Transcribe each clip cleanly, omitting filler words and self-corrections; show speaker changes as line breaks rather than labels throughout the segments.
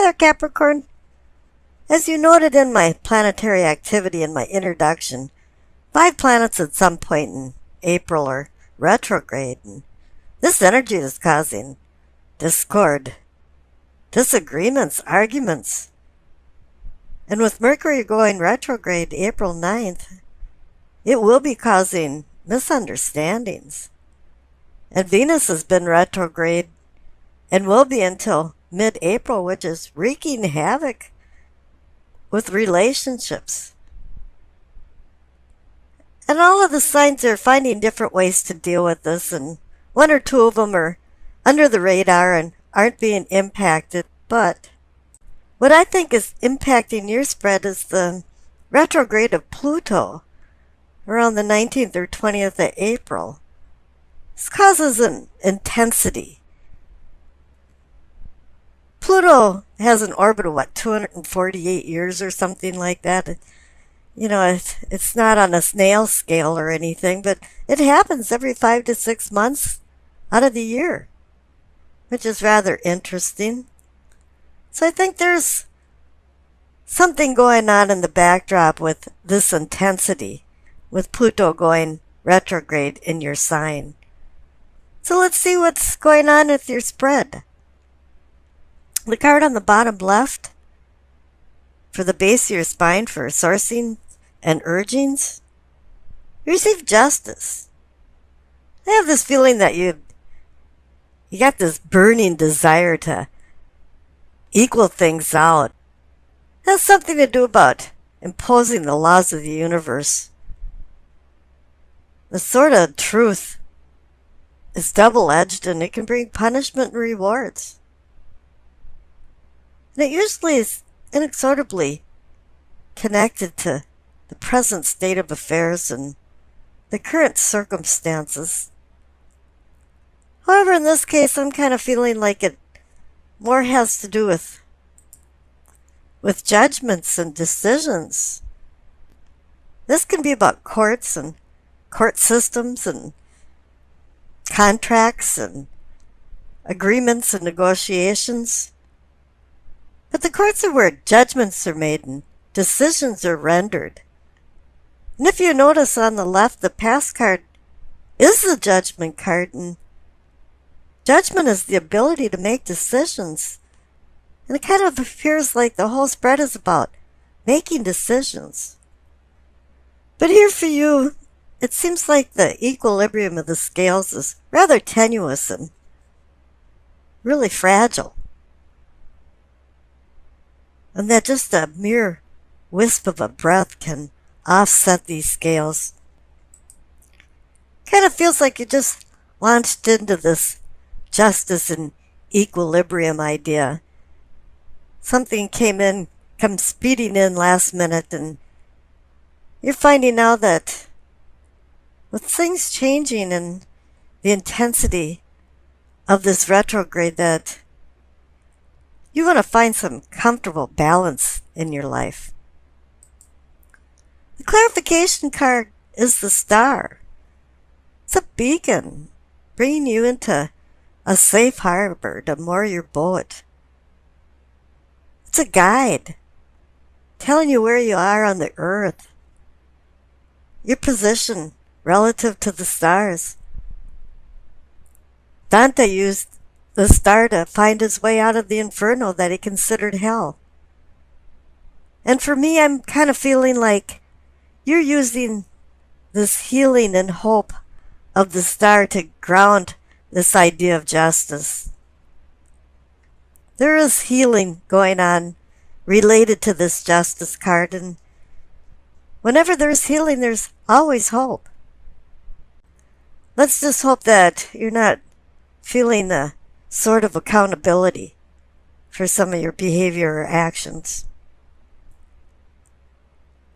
there, Capricorn. As you noted in my planetary activity in my introduction, 5 planets at some point in April are retrograde, and this energy is causing discord, disagreements, arguments. And with Mercury going retrograde April 9th, it will be causing misunderstandings. And Venus has been retrograde and will be until mid-April, which is wreaking havoc with relationships. And all of the signs are finding different ways to deal with this, and 1 or 2 of them are under the radar and aren't being impacted. But what I think is impacting your spread is the retrograde of Pluto around the 19th or 20th of April. This causes an intensity. Pluto has an orbit of, 248 years or something like that. It's not on a snail scale or anything, but it happens every 5 to 6 months out of the year, which is rather interesting. So I think there's something going on in the backdrop with this intensity, with Pluto going retrograde in your sign. So let's see what's going on with your spread. The card on the bottom left for the base of your spine for sourcing and urgings, you receive justice. I have this feeling that you got this burning desire to equal things out. It has something to do about imposing the laws of the universe. The sword of truth is double-edged, and it can bring punishment and rewards. And it usually is inexorably connected to the present state of affairs and the current circumstances. However, in this case, I'm kind of feeling like it more has to do with judgments and decisions. This can be about courts and court systems and contracts and agreements and negotiations. But the courts are where judgments are made and decisions are rendered. And if you notice on the left, the past card is the judgment card, and judgment is the ability to make decisions. And it kind of appears like the whole spread is about making decisions. But here for you, it seems like the equilibrium of the scales is rather tenuous and really fragile. And that just a mere wisp of a breath can offset these scales. Kind of feels like you just launched into this justice and equilibrium idea. Something come speeding in last minute, and you're finding now that with things changing and the intensity of this retrograde, that you want to find some comfortable balance in your life. The clarification card is the star. It's a beacon bringing you into a safe harbor to moor your boat. It's a guide telling you where you are on the earth, your position relative to the stars. Dante used the star to find his way out of the inferno that he considered hell. And for me, I'm kind of feeling like you're using this healing and hope of the star to ground this idea of justice. There is healing going on related to this justice card, and whenever there's healing, there's always hope. Let's just hope that you're not feeling the sort of accountability for some of your behavior or actions.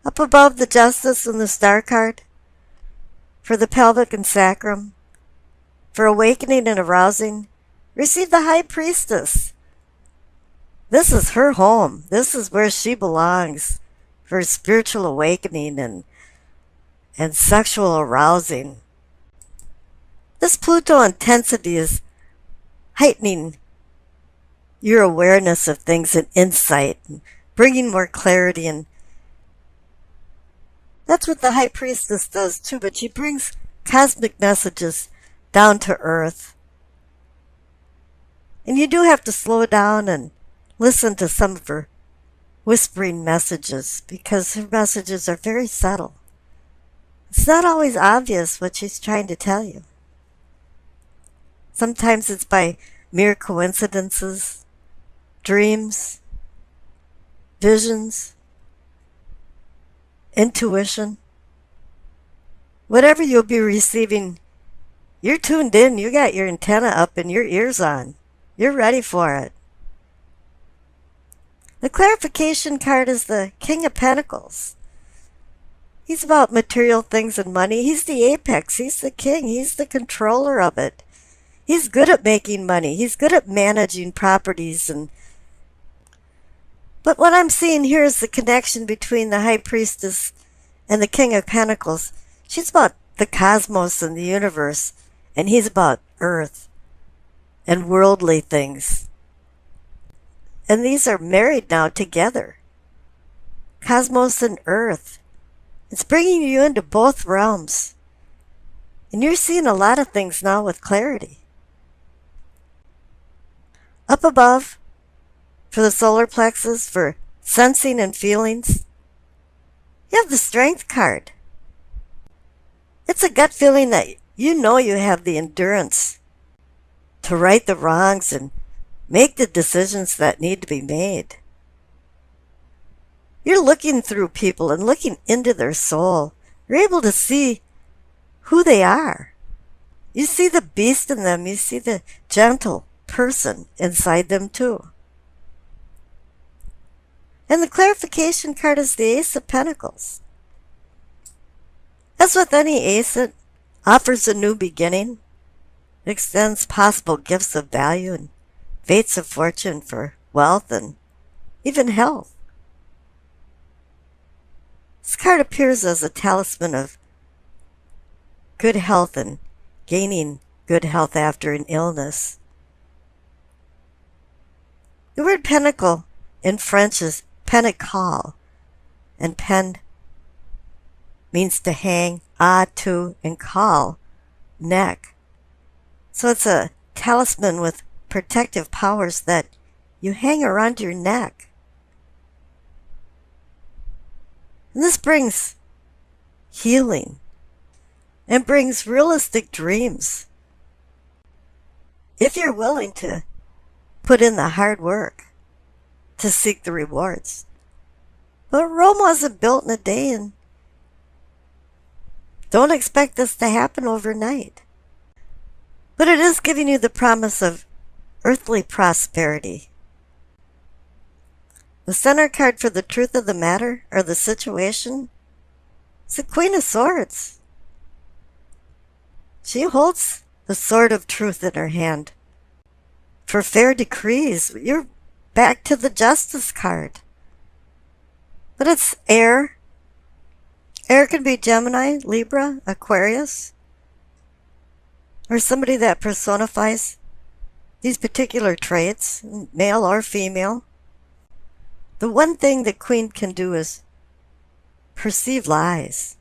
Up above the justice and the star card, for the pelvic and sacrum, for awakening and arousing, receive the high priestess. This is her home. This is where she belongs for spiritual awakening and sexual arousing. This Pluto intensity is heightening your awareness of things and insight, and bringing more clarity. And that's what the High Priestess does too, but she brings cosmic messages down to earth. And you do have to slow down and listen to some of her whispering messages, because her messages are very subtle. It's not always obvious what she's trying to tell you. Sometimes it's by mere coincidences, dreams, visions, intuition. Whatever you'll be receiving, you're tuned in, you got your antenna up and your ears on. You're ready for it. The clarification card is the King of Pentacles. He's about material things and money. He's the apex. He's the king. He's the controller of it. He's good at making money. He's good at managing properties. But what I'm seeing here is the connection between the High Priestess and the King of Pentacles. She's about the cosmos and the universe, and he's about earth and worldly things. And these are married now together. Cosmos and earth. It's bringing you into both realms. And you're seeing a lot of things now with clarity. Up above, for the solar plexus, for sensing and feelings, you have the Strength card. It's a gut feeling that you know you have the endurance to right the wrongs and make the decisions that need to be made. You're looking through people and looking into their soul. You're able to see who they are. You see the beast in them. You see the gentle person inside them too. And the clarification card is the Ace of Pentacles. As with any ace, it offers a new beginning. It extends possible gifts of value and fates of fortune for wealth and even health. This card appears as a talisman of good health and gaining good health after an illness. The word pentacle in French is pentacle, and pen means to hang, to, and call, neck. So it's a talisman with protective powers that you hang around your neck. And this brings healing and brings realistic dreams. If you're willing to put in the hard work to seek the rewards. But Rome wasn't built in a day, and don't expect this to happen overnight. But it is giving you the promise of earthly prosperity. The center card for the truth of the matter, or the situation, is the Queen of Swords. She holds the sword of truth in her hand. For fair decrees, you're back to the Justice card. But it's air. Air can be Gemini, Libra, Aquarius, or somebody that personifies these particular traits, male or female. The one thing the Queen can do is perceive lies.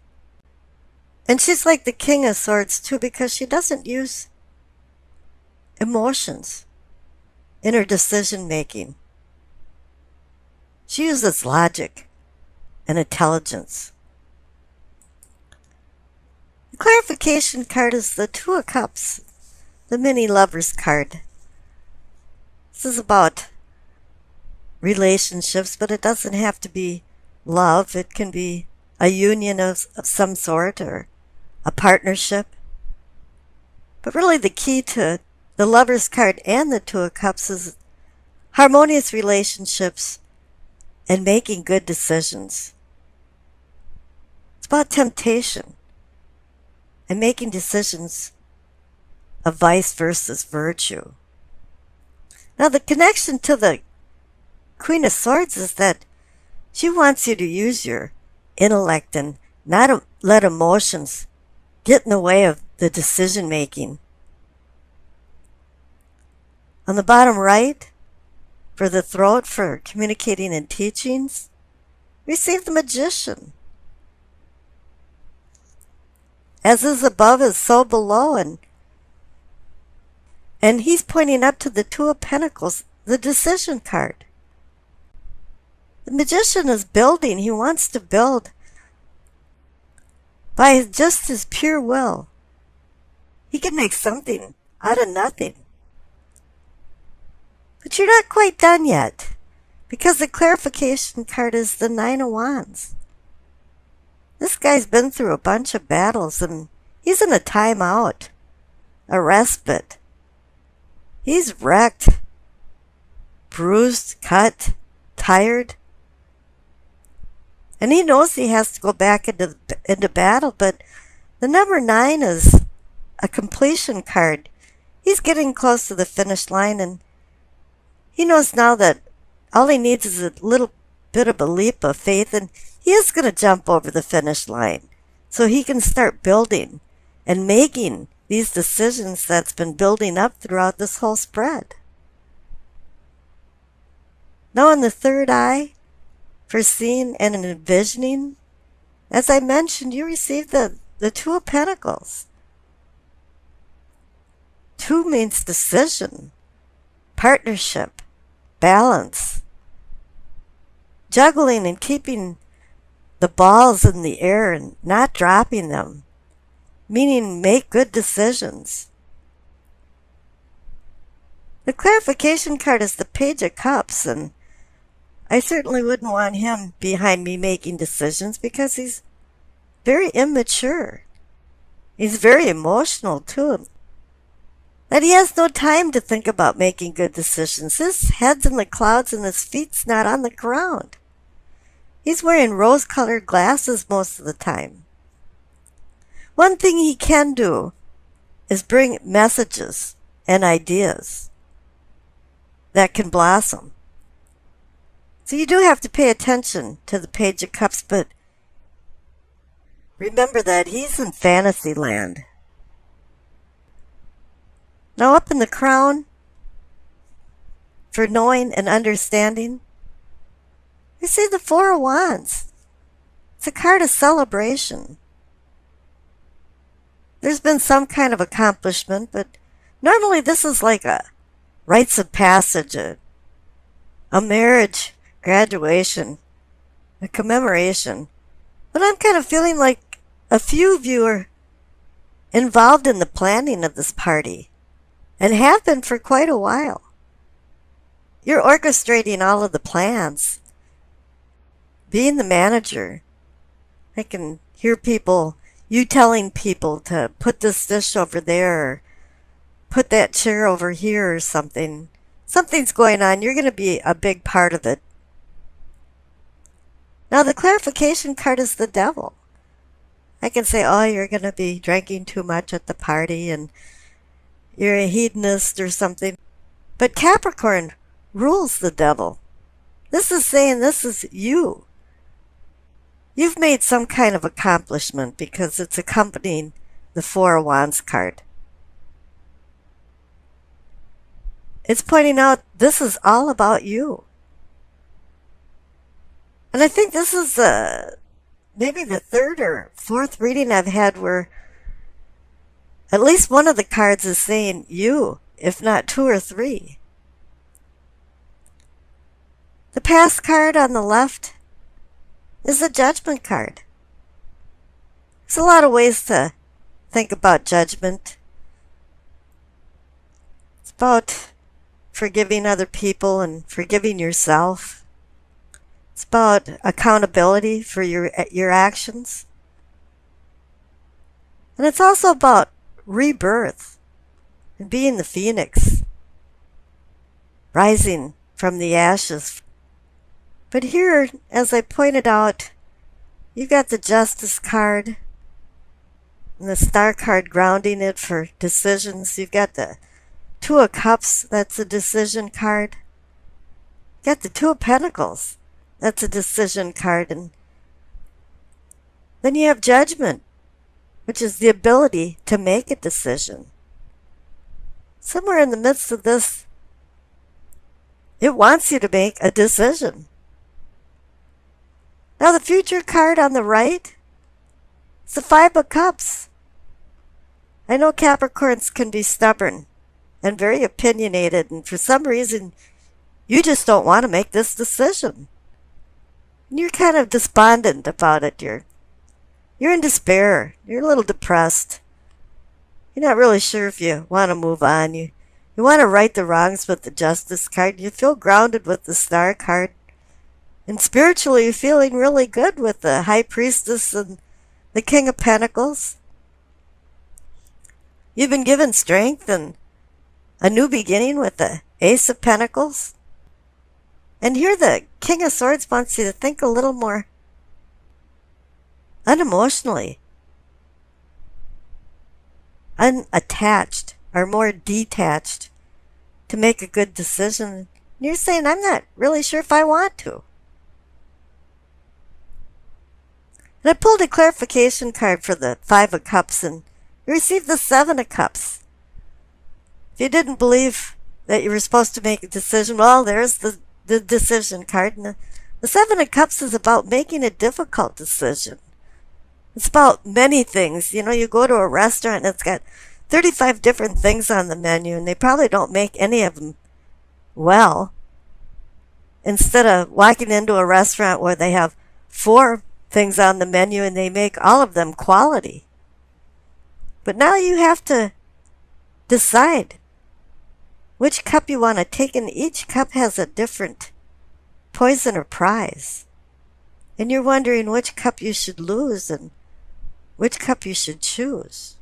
And she's like the King of Swords too, because she doesn't use emotions in her decision making. She uses logic and intelligence. The clarification card is the Two of Cups, the mini lovers card. This is about relationships, but it doesn't have to be love. It can be a union of some sort, or a partnership. But really the key to the Lovers card and the Two of Cups is harmonious relationships and making good decisions. It's about temptation and making decisions of vice versus virtue. Now the connection to the Queen of Swords is that she wants you to use your intellect and not let emotions get in the way of the decision making. On the bottom right, for the throat, for communicating and teachings. Receive the Magician. As is above is so below, and he's pointing up to the Two of Pentacles, the Decision card. The Magician is building. He wants to build by just his pure will. He can make something out of nothing. But you're not quite done yet, because the clarification card is the Nine of Wands. This guy's been through a bunch of battles, and he's in a timeout, a respite. He's wrecked, bruised, cut, tired. And he knows he has to go back into battle, but the number 9 is a completion card. He's getting close to the finish line, and he knows now that all he needs is a little bit of a leap of faith, and he is going to jump over the finish line so he can start building and making these decisions that's been building up throughout this whole spread. Now in the third eye, for seeing and envisioning, as I mentioned, you receive the Two of Pentacles. 2 means decision, partnership, balance, juggling and keeping the balls in the air and not dropping them, meaning make good decisions. The clarification card is the Page of Cups, and I certainly wouldn't want him behind me making decisions because he's very immature. He's very emotional too. That he has no time to think about making good decisions. His head's in the clouds and his feet's not on the ground. He's wearing rose-colored glasses most of the time. One thing he can do is bring messages and ideas that can blossom. So you do have to pay attention to the Page of Cups, but remember that he's in fantasy land. Now up in the crown, for knowing and understanding, you see the Four of Wands. It's a card of celebration. There's been some kind of accomplishment, but normally this is like a rites of passage, a marriage, graduation, a commemoration. But I'm kind of feeling like a few of you are involved in the planning of this party and have been for quite a while. You're orchestrating all of the plans, being the manager. I can hear you telling people to put this dish over there, or put that chair over here or something. Something's going on. You're going to be a big part of it. Now the clarification card is the Devil. I can say, oh, you're going to be drinking too much at the party and you're a hedonist or something. But Capricorn rules the Devil. This is saying this is you. You've made some kind of accomplishment because it's accompanying the Four of Wands card. It's pointing out this is all about you. And I think this is maybe the third or fourth reading I've had where at least one of the cards is saying you, if not 2 or 3. The Past card on the left is a Judgment card. There's a lot of ways to think about judgment. It's about forgiving other people and forgiving yourself. It's about accountability for your actions. And it's also about rebirth and being the phoenix, rising from the ashes. But here, as I pointed out, you've got the Justice card and the Star card grounding it for decisions. You've got the Two of Cups, that's a decision card. You've got the Two of Pentacles, that's a decision card. And then you have Judgment, which is the ability to make a decision. Somewhere in the midst of this It wants you to make a decision. Now the future card on the right is the Five of Cups. I know Capricorns can be stubborn and very opinionated, and for some reason you just don't want to make this decision. And you're kind of despondent about it. You're in despair. You're a little depressed. You're not really sure if you want to move on. You want to right the wrongs with the Justice card. You feel grounded with the Star card. And spiritually, you're feeling really good with the High Priestess and the King of Pentacles. You've been given strength and a new beginning with the Ace of Pentacles. And here the King of Swords wants you to think a little more unemotionally, unattached, or more detached to make a good decision. And you're saying, I'm not really sure if I want to. And I pulled a clarification card for the Five of Cups, and you received the Seven of Cups. If you didn't believe that you were supposed to make a decision, well, there's the decision card. And the Seven of Cups is about making a difficult decision. It's about many things. You know, you go to a restaurant and it's got 35 different things on the menu, and they probably don't make any of them well. Instead of walking into a restaurant where they have 4 things on the menu and they make all of them quality. But now you have to decide which cup you want to take, and each cup has a different poison or prize. And you're wondering which cup you should lose and which cup you should choose.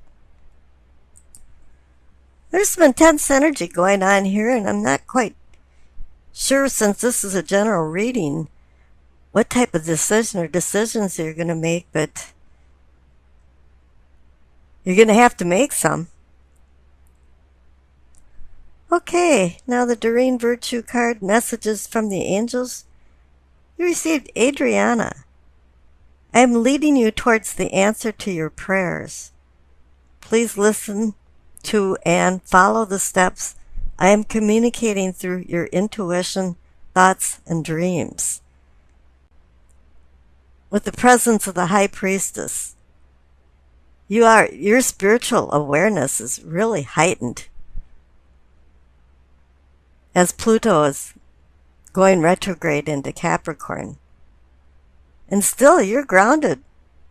There's some intense energy going on here, and I'm not quite sure, since this is a general reading, what type of decision or decisions you're going to make, but you're going to have to make some. Okay, now the Doreen Virtue card, messages from the angels. You received Adriana. I am leading you towards the answer to your prayers. Please listen to and follow the steps. I am communicating through your intuition, thoughts, and dreams. With the presence of the High Priestess, your spiritual awareness is really heightened as Pluto is going retrograde into Capricorn. And still, you're grounded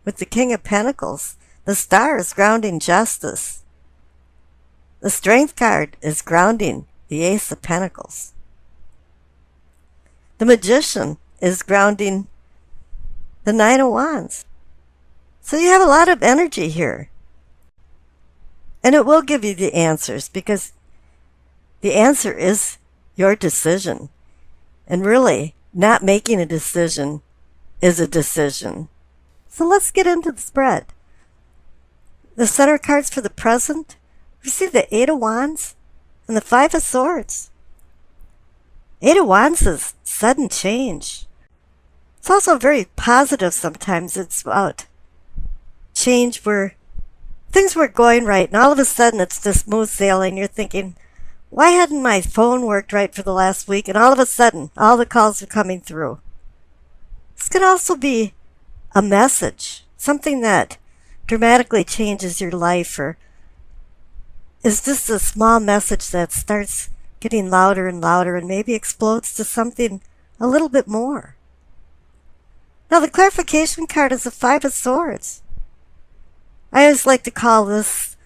with the King of Pentacles. The Star is grounding justice. The Strength card is grounding the Ace of Pentacles. The Magician is grounding the Nine of Wands. So you have a lot of energy here. And it will give you the answers, because the answer is your decision. And really, not making a decision is a decision. So let's get into the spread. The center cards for the present, we see the Eight of Wands and the Five of Swords. Eight of Wands is sudden change. It's also very positive sometimes. It's about change where things weren't going right, and all of a sudden it's just smooth sailing. You're thinking, why hadn't my phone worked right for the last week? And all of a sudden, all the calls are coming through. This could also be a message, something that dramatically changes your life, or is just a small message that starts getting louder and louder and maybe explodes to something a little bit more. Now the clarification card is the Five of Swords. I always like to call this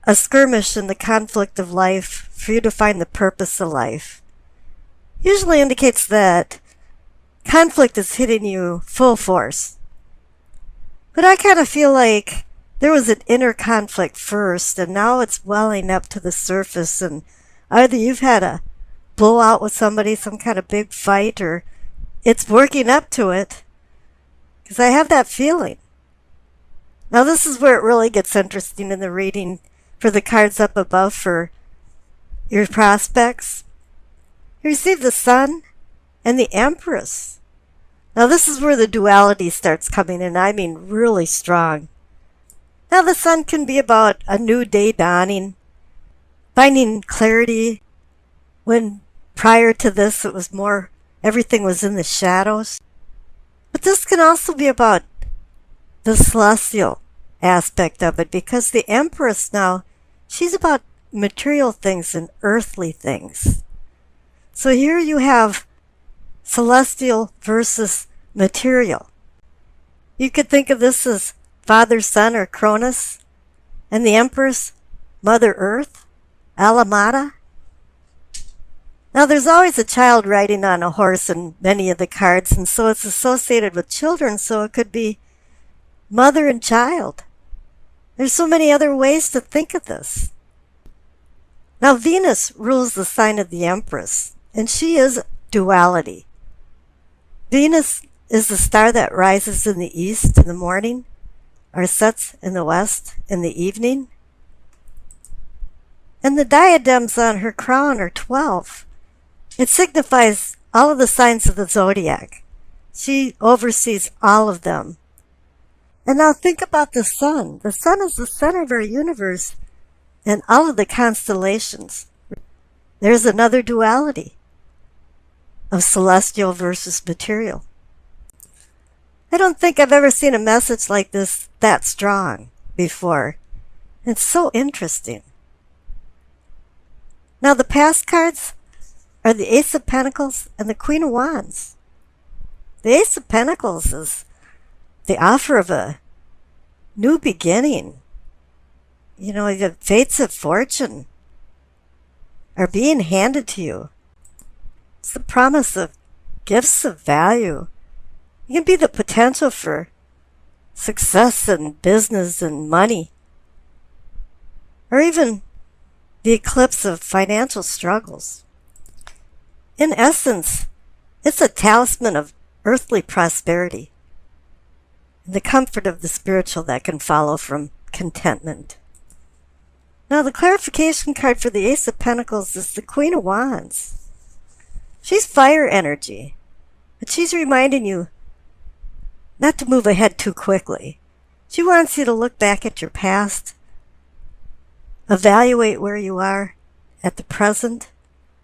a skirmish in the conflict of life for you to find the purpose of life. Usually indicates that conflict is hitting you full force. But I kind of feel like there was an inner conflict first, and now it's welling up to the surface, and either you've had a blowout with somebody, some kind of big fight, or it's working up to it, because I have that feeling. Now this is where it really gets interesting in the reading for the cards up above for your prospects. You receive the Sun and the Empress. Now this is where the duality starts coming in. I mean really strong. Now the Sun can be about a new day dawning, finding clarity when Prior to this, it was more, everything was in the shadows. But this can also be about the celestial aspect of it, because the Empress now, she's about material things and earthly things. So here you have celestial versus material. You could think of this as Father, Son, or Cronus, and the Empress, Mother Earth, Alamada. Now there's always a child riding on a horse in many of the cards, and so it's associated with children, so it could be mother and child. There's so many other ways to think of this. Now Venus rules the sign of the Empress, and she is duality. Venus is the star that rises in the east in the morning, or sets in the west in the evening. And the diadems on her crown are 12. It signifies all of the signs of the zodiac. She oversees all of them. And now think about the sun. The sun is the center of our universe and all of the constellations. There's another duality of celestial versus material. I don't think I've ever seen a message like this that strong before. It's so interesting. Now the past cards are the Ace of Pentacles and the Queen of Wands. The Ace of Pentacles is the offer of a new beginning. You know, the fates of fortune are being handed to you. It's the promise of gifts of value. It can be the potential for success in business and money, or even the eclipse of financial struggles. In essence, it's a talisman of earthly prosperity and the comfort of the spiritual that can follow from contentment. Now, the clarification card for the Ace of Pentacles is the Queen of Wands. She's fire energy, but she's reminding you not to move ahead too quickly. She wants you to look back at your past, evaluate where you are at the present,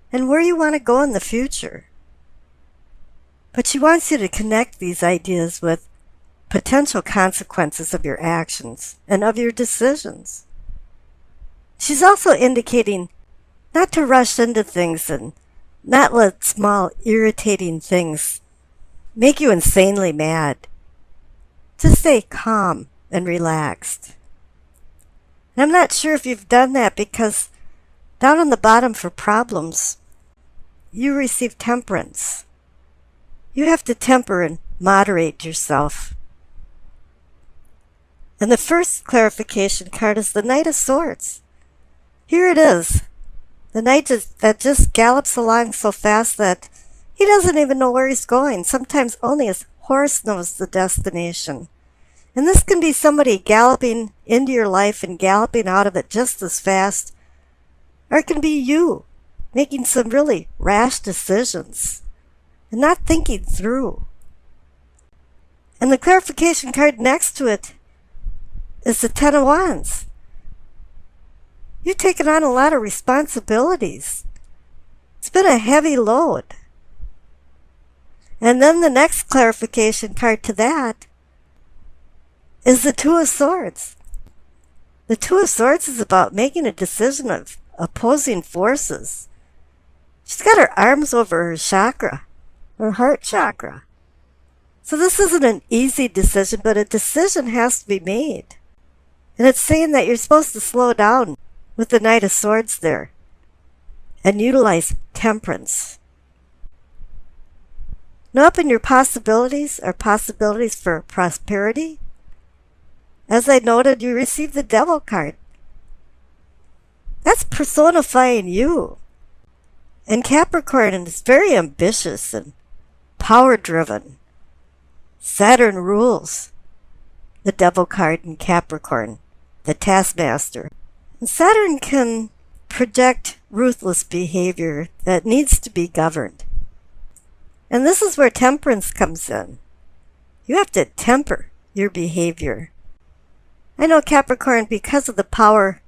and where you want to go in the future. But she wants you to connect these ideas with potential consequences of your actions and of your decisions. She's also indicating not to rush into things and not let small irritating things make you insanely mad. To stay calm and relaxed. And I'm not sure if you've done that, because down on the bottom for problems, you receive temperance. You have to temper and moderate yourself. And the first clarification card is the Knight of Swords. Here it is. The knight that just gallops along so fast that he doesn't even know where he's going. Sometimes only his horse knows the destination. And this can be somebody galloping into your life and galloping out of it just as fast. Or it can be you making some really rash decisions and not thinking through. And the clarification card next to it is the Ten of Wands. You've taken on a lot of responsibilities. It's been a heavy load. And then the next clarification card to that is the Two of Swords. The Two of Swords is about making a decision of opposing forces. She's got her arms over her chakra, her heart chakra. So this isn't an easy decision, but a decision has to be made. And it's saying that you're supposed to slow down with the Knight of Swords there and utilize temperance. Now up in your possibilities are possibilities for prosperity. As I noted, you received the Devil card. That's personifying you. And Capricorn is very ambitious and power-driven. Saturn rules the Devil card in Capricorn, the taskmaster. And Saturn can project ruthless behavior that needs to be governed. And this is where temperance comes in. You have to temper your behavior. I know Capricorn, because of the power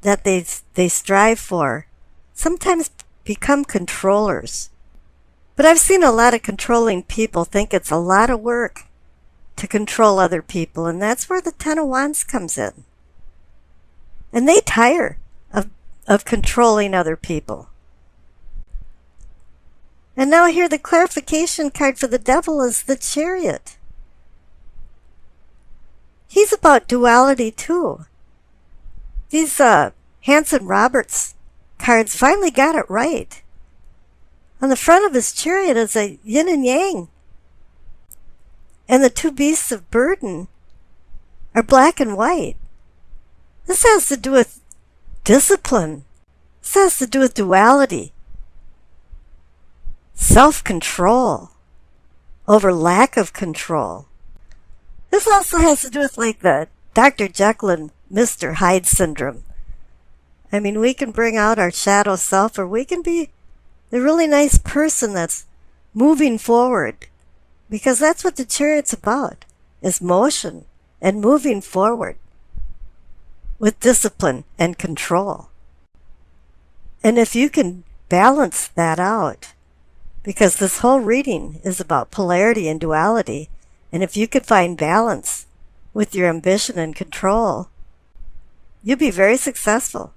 that they strive for, sometimes become controllers. But I've seen a lot of controlling people think it's a lot of work to control other people, and that's where the Ten of Wands comes in. And they tire of controlling other people. And now here the clarification card for the devil is the Chariot. He's about duality too. These Hanson Roberts cards finally got it right. On the front of his chariot is a yin and yang. And the two beasts of burden are black and white. This has to do with discipline. This has to do with duality. Self-control over lack of control. This also has to do with like the Dr. Jekyll and Mr. Hyde syndrome. I mean, we can bring out our shadow self, or we can be the really nice person that's moving forward. Because that's what the Chariot's about, is motion and moving forward with discipline and control. And if you can balance that out, because this whole reading is about polarity and duality, and if you could find balance with your ambition and control, you'll be very successful.